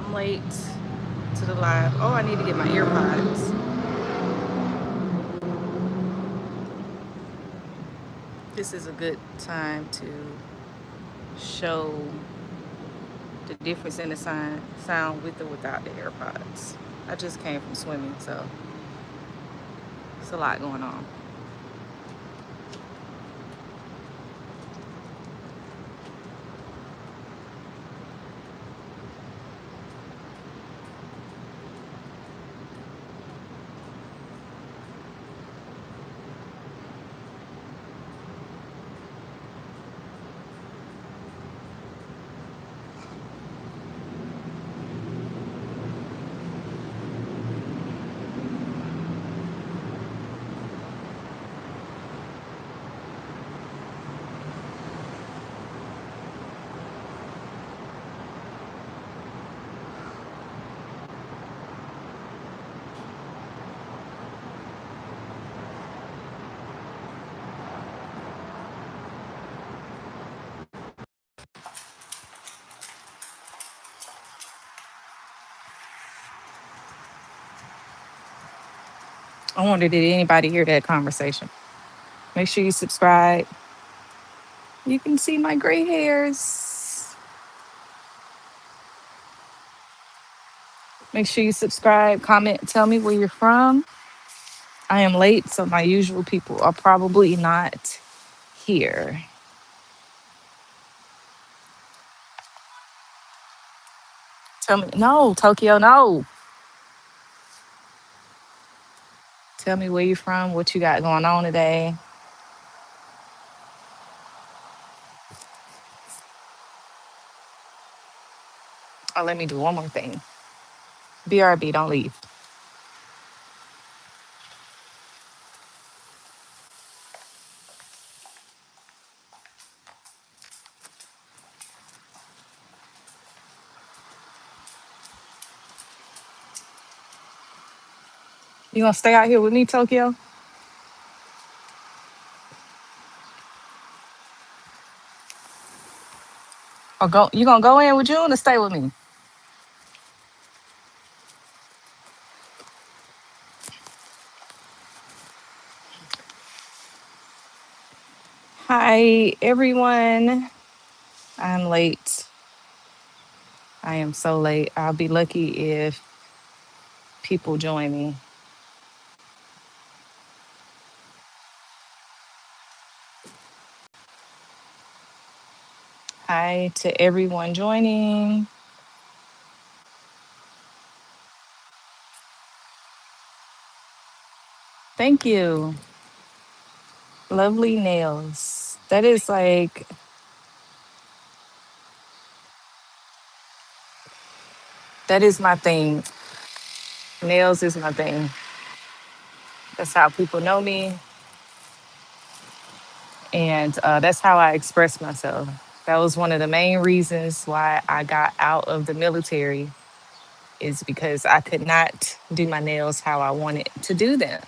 I'm late to the live. Oh, I need to get my earpods. This is a good time to show the difference in the sound with or without the AirPods. I just came from swimming, so it's a lot going on. I wonder, did anybody hear that conversation? Make sure you subscribe. You can see my gray hairs. Make sure you subscribe, comment, tell me where you're from. I am late, so my usual people are probably not here. Tell me, no, Tokyo, no. Tell me where you're from, what you got going on today. Oh, let me do one more thing. BRB, don't leave. You gonna stay out here with me, Tokyo? Or go? You gonna go in with June or stay with me? Hi, everyone. I'm late. I am so late. I'll be lucky if people join me. Hi to everyone joining. Thank you. Lovely nails. That is like, that is my thing. Nails is my thing. That's how people know me. And that's how I express myself. That was one of the main reasons why I got out of the military, is because I could not do my nails how I wanted to do them.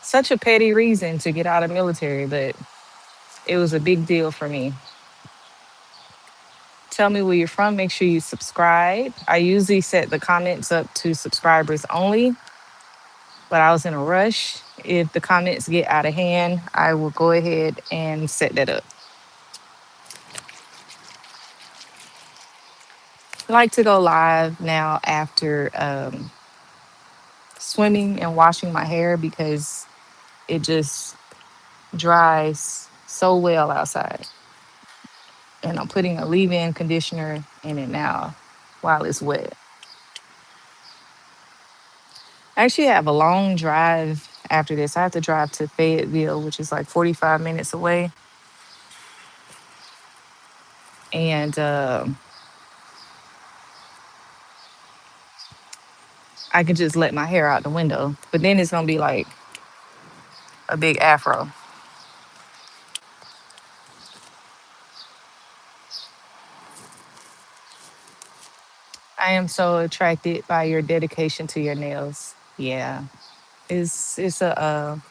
Such a petty reason to get out of military, but it was a big deal for me. Tell me where you're from. Make sure you subscribe. I usually set the comments up to subscribers only, but I was in a rush. If the comments get out of hand, I will go ahead and set that up. I like to go live now after swimming and washing my hair because it just dries so well outside. And I'm putting a leave-in conditioner in it now while it's wet. I actually have a long drive after this. I have to drive to Fayetteville, which is like 45 minutes away. And I can just let my hair out the window. But then it's going to be like a big afro. I am so attracted by your dedication to your nails. Yeah. It's a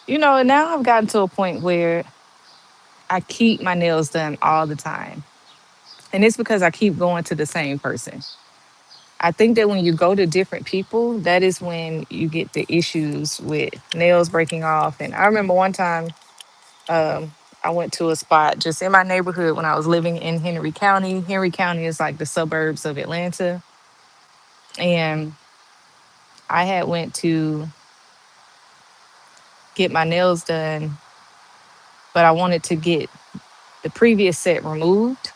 now I've gotten to a point where I keep my nails done all the time. And it's because I keep going to the same person. I think that when you go to different people, that is when you get the issues with nails breaking off. And I remember one time um, I went to a spot just in my neighborhood when I was living in Henry County. Henry County is like the suburbs of Atlanta. And I had went to get my nails done, but I wanted to get the previous set removed.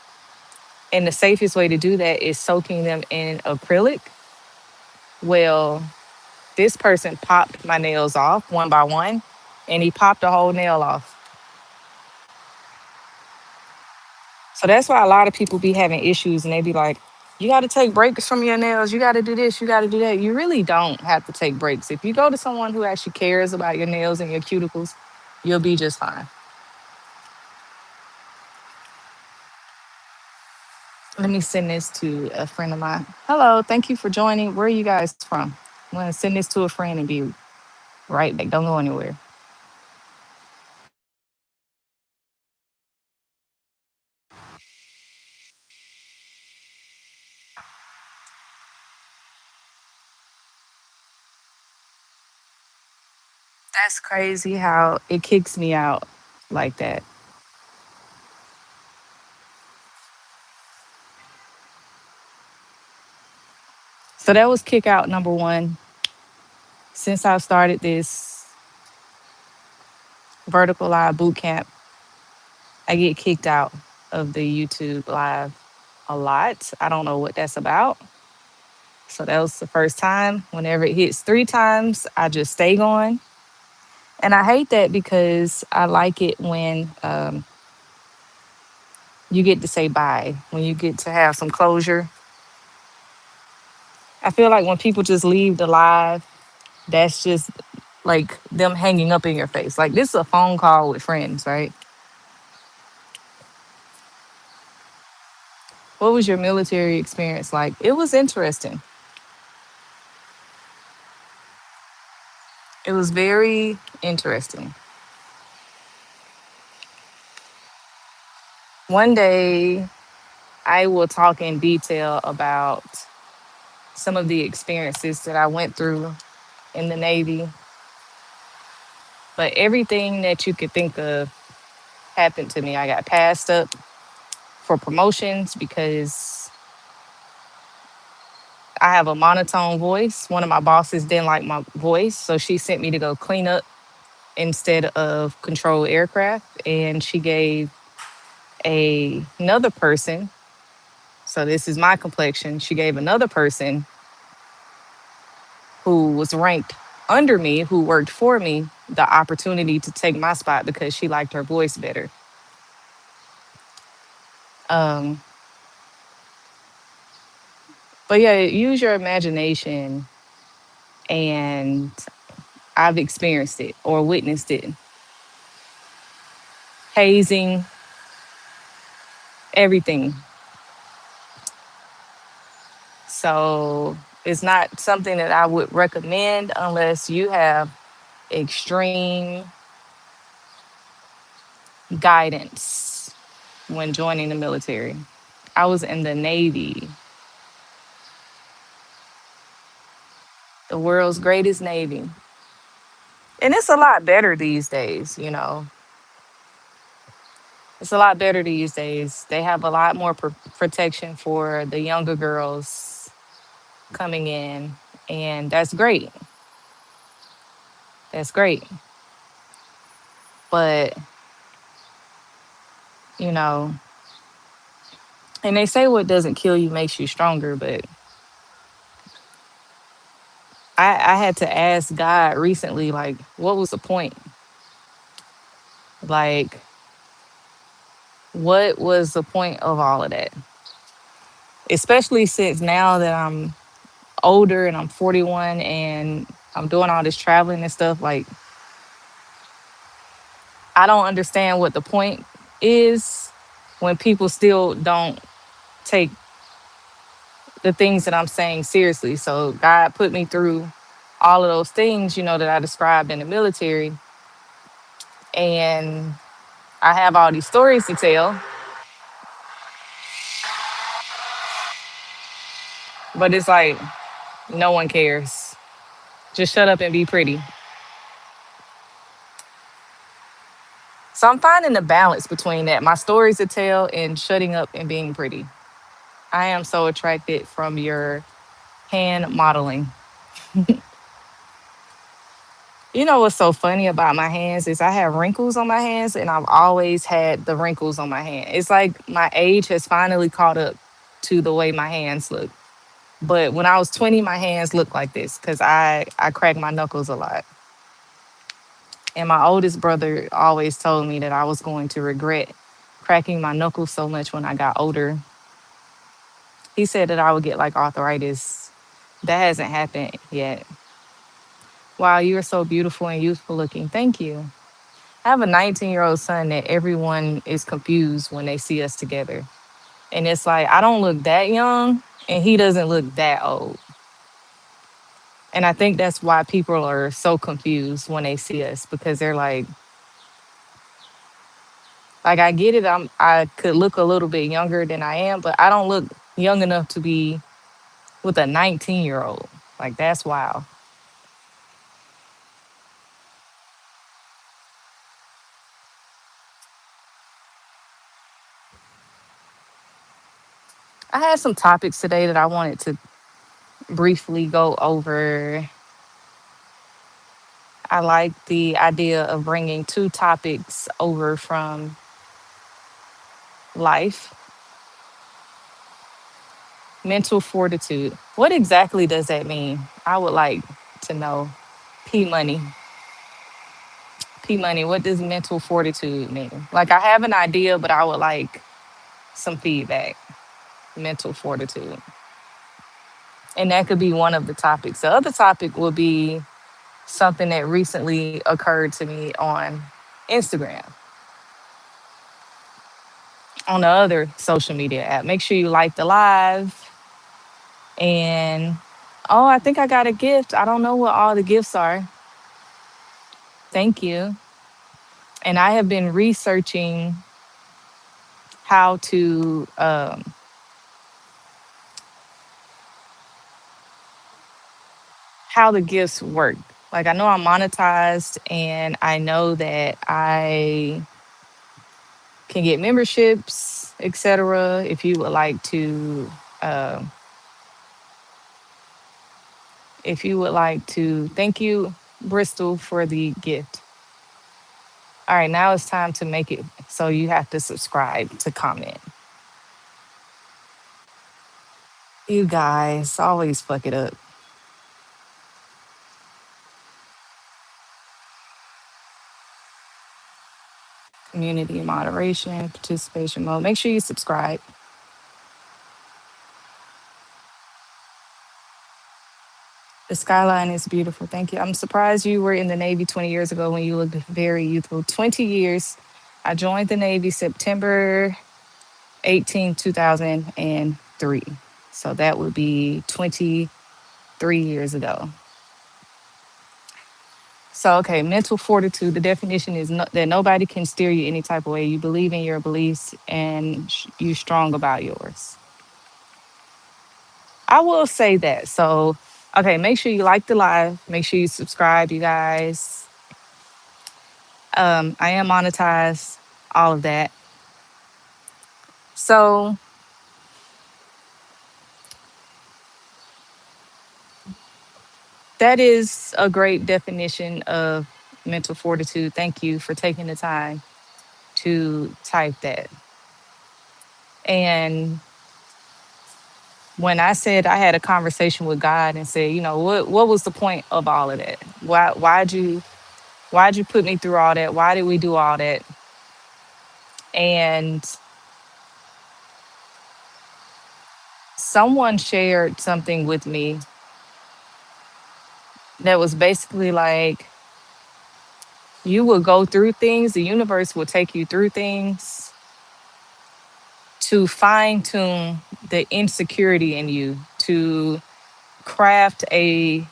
And the safest way to do that is soaking them in acrylic. Well, this person popped my nails off one by one, and he popped a whole nail off. So that's why a lot of people be having issues and they be like, you got to take breaks from your nails. You got to do this. You got to do that. You really don't have to take breaks. If you go to someone who actually cares about your nails and your cuticles, you'll be just fine. Let me send this to a friend of mine. Hello, thank you for joining. Where are you guys from? I'm going to send this to a friend and be right back. Don't go anywhere. That's crazy how it kicks me out like that. So that was kick out number one. Since I started this vertical live boot camp, I get kicked out of the YouTube live a lot. I don't know what that's about. So that was the first time. Whenever it hits three times, I just stay going. And I hate that because I like it when you get to say bye, when you get to have some closure. I feel like when people just leave the live, that's just like them hanging up in your face. Like this is a phone call with friends, right? What was your military experience like? It was interesting. It was very interesting. One day, I will talk in detail about some of the experiences that I went through in the Navy. But everything that you could think of happened to me. I got passed up for promotions because I have a monotone voice. One of my bosses didn't like my voice, so she sent me to go clean up instead of control aircraft. And she gave another person, so this is my complexion, she gave another person who was ranked under me, who worked for me, the opportunity to take my spot because she liked her voice better. Um, but yeah, use your imagination, and I've experienced it or witnessed it. Hazing, everything. So it's not something that I would recommend unless you have extreme guidance when joining the military. I was in the Navy, the world's greatest Navy. And it's a lot better these days, you know. It's a lot better these days. They have a lot more protection for the younger girls coming in, and that's great. That's great. But, you know, and they say what doesn't kill you makes you stronger, but I had to ask God recently, like, what was the point? Like, what was the point of all of that? Especially since now that I'm older and I'm 41 and I'm doing all this traveling and stuff, like, I don't understand what the point is when people still don't take the things that I'm saying seriously. So God put me through all of those things, you know, that I described in the military. And I have all these stories to tell. But it's like no one cares. Just shut up and be pretty. So I'm finding the balance between that. My stories to tell and shutting up and being pretty. I am so attracted from your hand modeling. You know what's so funny about my hands is I have wrinkles on my hands and I've always had the wrinkles on my hand. It's like my age has finally caught up to the way my hands look. But when I was 20, my hands looked like this because I cracked my knuckles a lot. And my oldest brother always told me that I was going to regret cracking my knuckles so much when I got older. He said that I would get like arthritis. That hasn't happened yet. Wow, you are so beautiful and youthful looking. Thank you. I have a 19-year-old son that everyone is confused when they see us together. And it's like, I don't look that young and he doesn't look that old. And I think that's why people are so confused when they see us because they're like I get it. I could look a little bit younger than I am, but I don't look young enough to be with a 19-year-old. Like that's wild. I had some topics today that I wanted to briefly go over. I like the idea of bringing two topics over from life. Mental fortitude. What exactly does that mean? I would like to know. P Money. P Money, what does mental fortitude mean? Like, I have an idea, but I would like some feedback. Mental fortitude. And that could be one of the topics. The other topic will be something that recently occurred to me on Instagram, on the other social media app. Make sure you like the live. And oh, I think I got a gift. I don't know what all the gifts are. Thank you. And I have been researching how to how the gifts work. Like I know I'm monetized, and I know that I can get memberships, etc. If you would like to, uh, if you would like to, thank you, Bristol, for the gift. All right, now it's time to make it. So you have to subscribe to comment. You guys always fuck it up. Community moderation, participation mode. Make sure you subscribe. The skyline is beautiful. Thank you. I'm surprised you were in the Navy 20 years ago when you looked very youthful. 20 years. I joined the Navy September 18, 2003. So that would be 23 years ago. So, okay, mental fortitude. The definition is that nobody can steer you any type of way. You believe in your beliefs and you strong about yours. I will say that. So, okay, make sure you like the live. Make sure you subscribe, you guys. I am monetized, all of that. So that is a great definition of mental fortitude. Thank you for taking the time to type that. And when I said I had a conversation with God and said, you know, what was the point of all of that? Why'd you put me through all that? Why did we do all that? And someone shared something with me that was basically like, you will go through things, the universe will take you through things to fine tune the insecurity in you, to craft a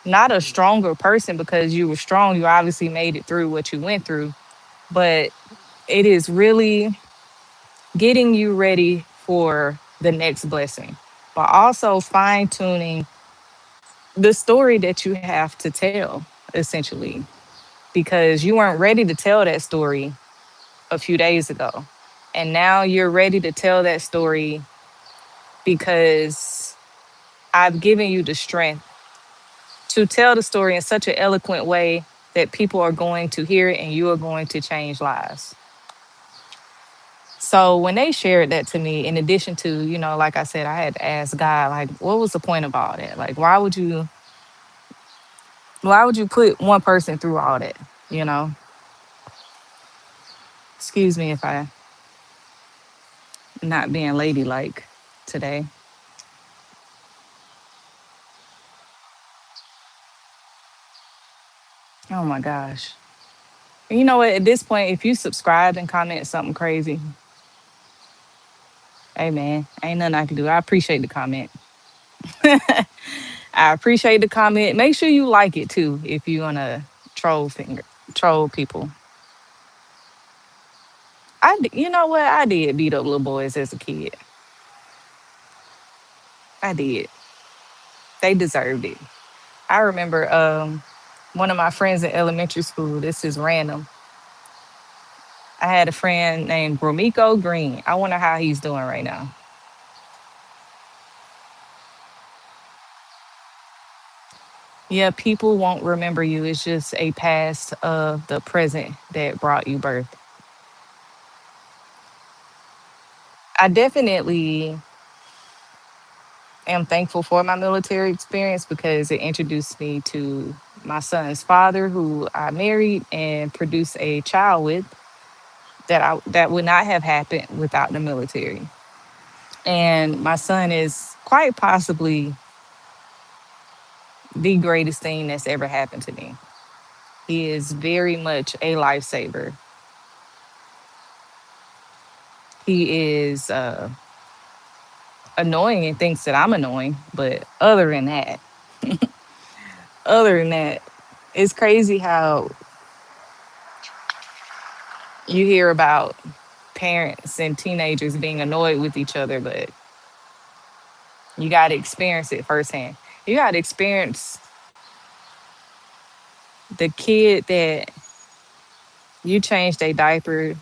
not a stronger person because you were strong, you obviously made it through what you went through, but it is really getting you ready for the next blessing. but also fine tuning the story that you have to tell, essentially, because you weren't ready to tell that story a few days ago. And now you're ready to tell that story because I've given you the strength to tell the story in such an eloquent way that people are going to hear it and you are going to change lives. So when they shared that to me, in addition to, like I said, I had to ask God, like, what was the point of all that? Like, why would you put one person through all that? You know? Excuse me if I not being ladylike today. Oh my gosh. You know what? At this point, if you subscribe and comment something crazy, hey man, ain't nothing I can do. I appreciate the comment. I appreciate the comment. Make sure you like it too if you wanna troll people. You know what? I did beat up little boys as a kid. I did. They deserved it. I remember one of my friends in elementary school. This is random. I had a friend named Gromiko Green. I wonder how he's doing right now. Yeah, people won't remember you. It's just a past of the present that brought you birth. I definitely am thankful for my military experience because it introduced me to my son's father, who I married and produced a child with that would not have happened without the military. And my son is quite possibly the greatest thing that's ever happened to me. He is very much a lifesaver. He is annoying and thinks that I'm annoying, but other than that, it's crazy how you hear about parents and teenagers being annoyed with each other, but you got to experience it firsthand. You got to experience the kid that you changed a diaper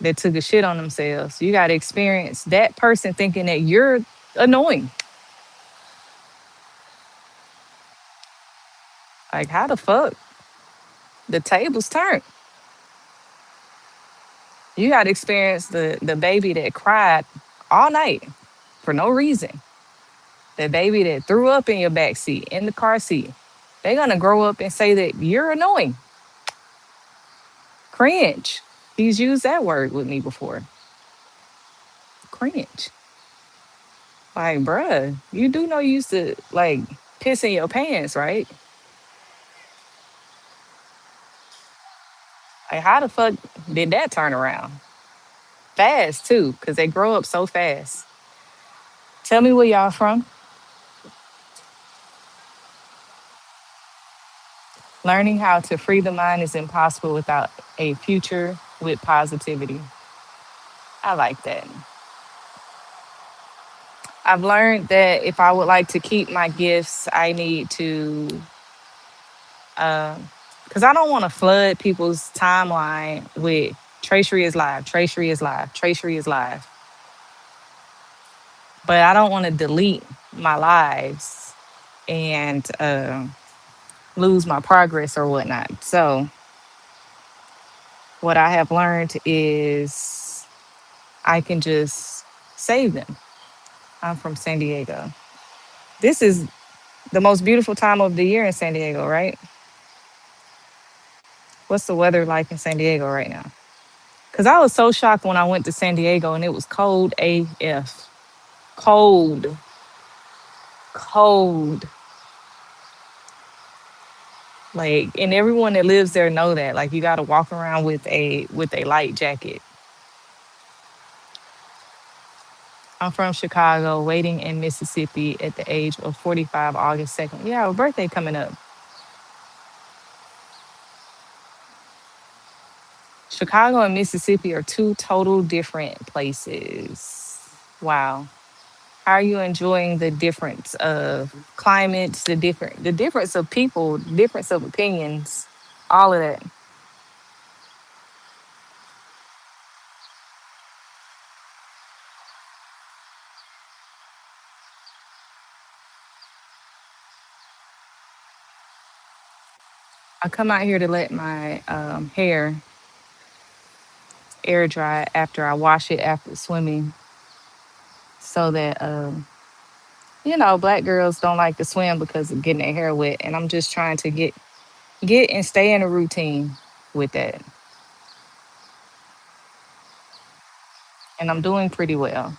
that took a shit on themselves. You got to experience that person thinking that you're annoying. Like, how the fuck? The tables turned. You got to experience the baby that cried all night for no reason. The baby that threw up in your back seat, in the car seat. They're going to grow up and say that you're annoying. Cringe. He's used that word with me before. Cringe. Like, bruh, you do know you used to like piss in your pants, right? Like, how the fuck did that turn around? Fast too, because they grow up so fast. Tell me where y'all from. Learning how to free the mind is impossible without a future with positivity. I like that. I've learned that if I would like to keep my gifts, I need to, because I don't want to flood people's timeline with Tracery is live, Tracery is live, Tracery is live. But I don't want to delete my lives and lose my progress or whatnot. So, what I have learned is I can just save them. I'm from San Diego. This is the most beautiful time of the year in San Diego, right? What's the weather like in San Diego right now? Because I was so shocked when I went to San Diego and it was cold AF. Cold, cold. Like, and everyone that lives there know that. Like, you got to walk around with a light jacket. I'm from Chicago, waiting in Mississippi at the age of 45, August 2nd. Yeah, our birthday coming up. Chicago and Mississippi are two total different places. Wow. How are you enjoying the difference of climates, the difference of people, difference of opinions, all of that? I come out here to let my hair air dry after I wash it after swimming, so that black girls don't like to swim because of getting their hair wet, and I'm just trying to get and stay in a routine with that, and I'm doing pretty well.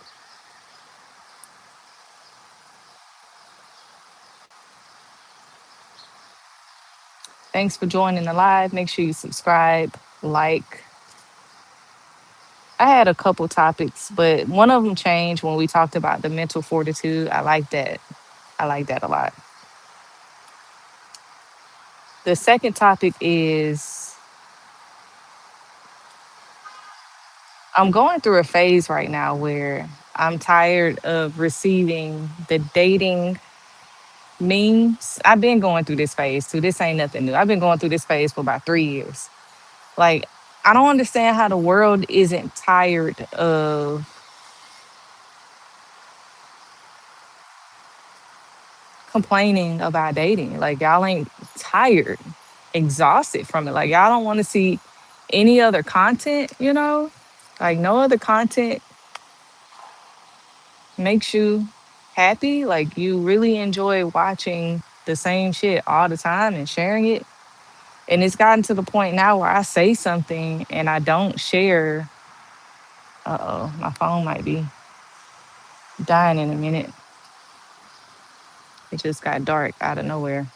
Thanks for joining the live. Make sure you subscribe, like. I had a couple topics, but one of them changed when we talked about the mental fortitude. I like that. I like that a lot. The second topic is I'm going through a phase right now where I'm tired of receiving the dating memes. I've been going through this phase too. This ain't nothing new. I've been going through this phase for about 3 years. Like, I don't understand how the world isn't tired of complaining about dating. Like, y'all ain't tired, exhausted from it. Like, y'all don't want to see any other content. Like, no other content makes you happy. Like, you really enjoy watching the same shit all the time and sharing it. And it's gotten to the point now where I say something and I don't share. Uh oh, my phone might be dying in a minute. It just got dark out of nowhere.